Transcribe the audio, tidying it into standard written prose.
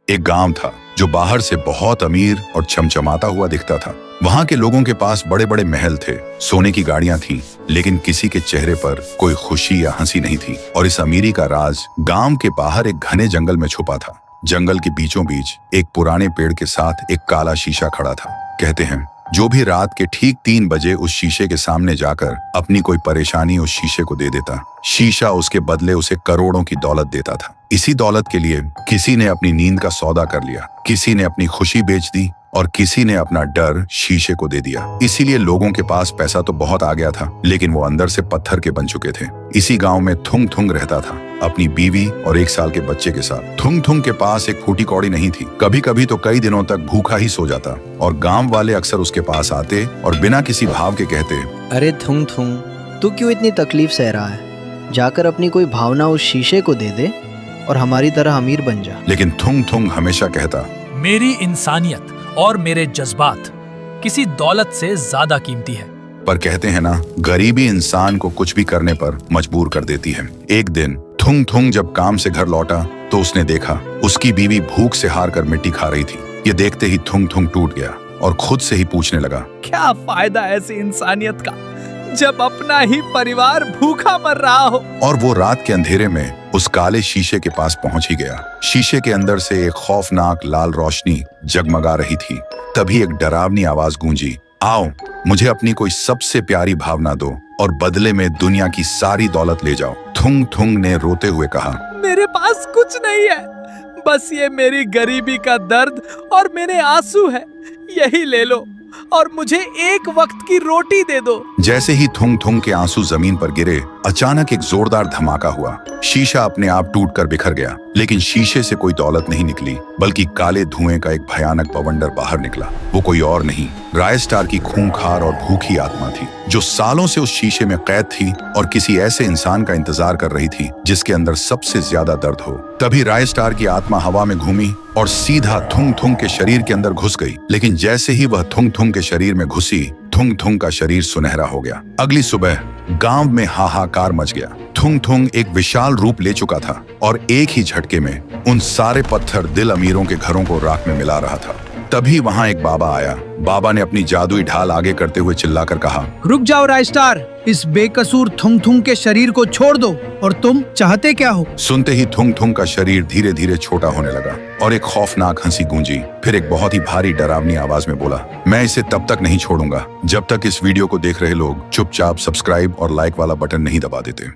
एक गांव था जो बाहर से बहुत अमीर और चमचमाता हुआ दिखता था। वहां के लोगों के पास बड़े बड़े महल थे, सोने की गाड़ियां थीं, लेकिन किसी के चेहरे पर कोई खुशी या हंसी नहीं थी। और इस अमीरी का राज गांव के बाहर एक घने जंगल में छुपा था। जंगल के बीचों बीच एक पुराने पेड़ के साथ एक काला शीशा खड़ा था। कहते हैं जो भी रात के ठीक 3 बजे उस शीशे के सामने जाकर अपनी कोई परेशानी उस शीशे को दे देता, शीशा उसके बदले उसे करोड़ों की दौलत देता था। इसी दौलत के लिए किसी ने अपनी नींद का सौदा कर लिया, किसी ने अपनी खुशी बेच दी और किसी ने अपना डर शीशे को दे दिया। इसीलिए लोगों के पास पैसा तो बहुत आ गया था, लेकिन वो अंदर से पत्थर के बन चुके थे। इसी गांव में थुंग थुंग रहता था, अपनी बीवी और 1 साल के बच्चे के साथ। थुंग थुंग के पास एक फूटी कौड़ी नहीं थी। कभी कभी तो कई दिनों तक भूखा ही सो जाता और गांव वाले अक्सर उसके पास आते और बिना किसी भाव के कहते, अरे थुंग थुंग, तू क्यों इतनी तकलीफ सह रहा है? जाकर अपनी कोई भावना उस शीशे को दे दे और हमारी तरह अमीर बन जा। लेकिन थुंग थुंग हमेशा कहता, मेरी इंसानियत और मेरे जज्बात किसी दौलत से ज्यादा कीमती है। पर कहते हैं ना, गरीबी इंसान को कुछ भी करने पर मजबूर कर देती है। एक दिन थुंग थुंग जब काम से घर लौटा तो उसने देखा उसकी बीवी भूख से हार कर मिट्टी खा रही थी। ये देखते ही थुंग थुंग टूट गया और खुद से ही पूछने लगा, क्या फायदा ऐसी इंसानियत का जब अपना ही परिवार भूखा मर रहा हो। और वो रात के अंधेरे में उस काले शीशे के पास पहुंच ही गया। शीशे के अंदर से एक खौफनाक लाल रोशनी जगमगा रही थी। तभी एक डरावनी आवाज गूंजी, आओ मुझे अपनी कोई सबसे प्यारी भावना दो और बदले में दुनिया की सारी दौलत ले जाओ। थुंग थुंग ने रोते हुए कहा, मेरे पास कुछ नहीं है, बस ये मेरी गरीबी का दर्द और मेरे आंसू है। यही ले लो और मुझे एक वक्त की रोटी दे दो। जैसे ही थुंग थुंग के आंसू जमीन पर गिरे, अचानक एक जोरदार धमाका हुआ। शीशा अपने आप टूटकर बिखर गया, लेकिन शीशे से कोई दौलत नहीं निकली, बल्कि काले धुएं का एक भयानक बवंडर बाहर निकला। वो कोई और नहीं, रायस्टार की खूंखार और भूखी आत्मा थी, जो सालों से उस शीशे में कैद थी और किसी ऐसे इंसान का इंतजार कर रही थी जिसके अंदर सबसे ज्यादा दर्द हो। तभी रायस्टार की आत्मा हवा में घूमी और सीधा थुंग थुंग के शरीर के अंदर घुस गई। लेकिन जैसे ही वह थुंग थुंग के शरीर में घुसी, थुंग थुंग का शरीर सुनहरा हो गया। अगली सुबह गांव में हाहाकार मच गया। थुंग थुंग एक विशाल रूप ले चुका था और एक ही झटके में उन सारे पत्थर दिल अमीरों के घरों को राख में मिला रहा था। तभी वहां एक बाबा आया। बाबा ने अपनी जादुई ढाल आगे करते हुए चिल्लाकर कहा, रुक जाओ रायस्टार, इस बेकसूर थुंग थुंग के शरीर को छोड़ दो। और तुम चाहते क्या हो? सुनते ही थुंग थुंग का शरीर धीरे धीरे छोटा होने लगा और एक खौफनाक हंसी गूंजी। फिर एक बहुत ही भारी डरावनी आवाज में बोला, मैं इसे तब तक नहीं छोड़ूंगा जब तक इस वीडियो को देख रहे लोग चुपचाप सब्सक्राइब और लाइक वाला बटन नहीं दबा देते।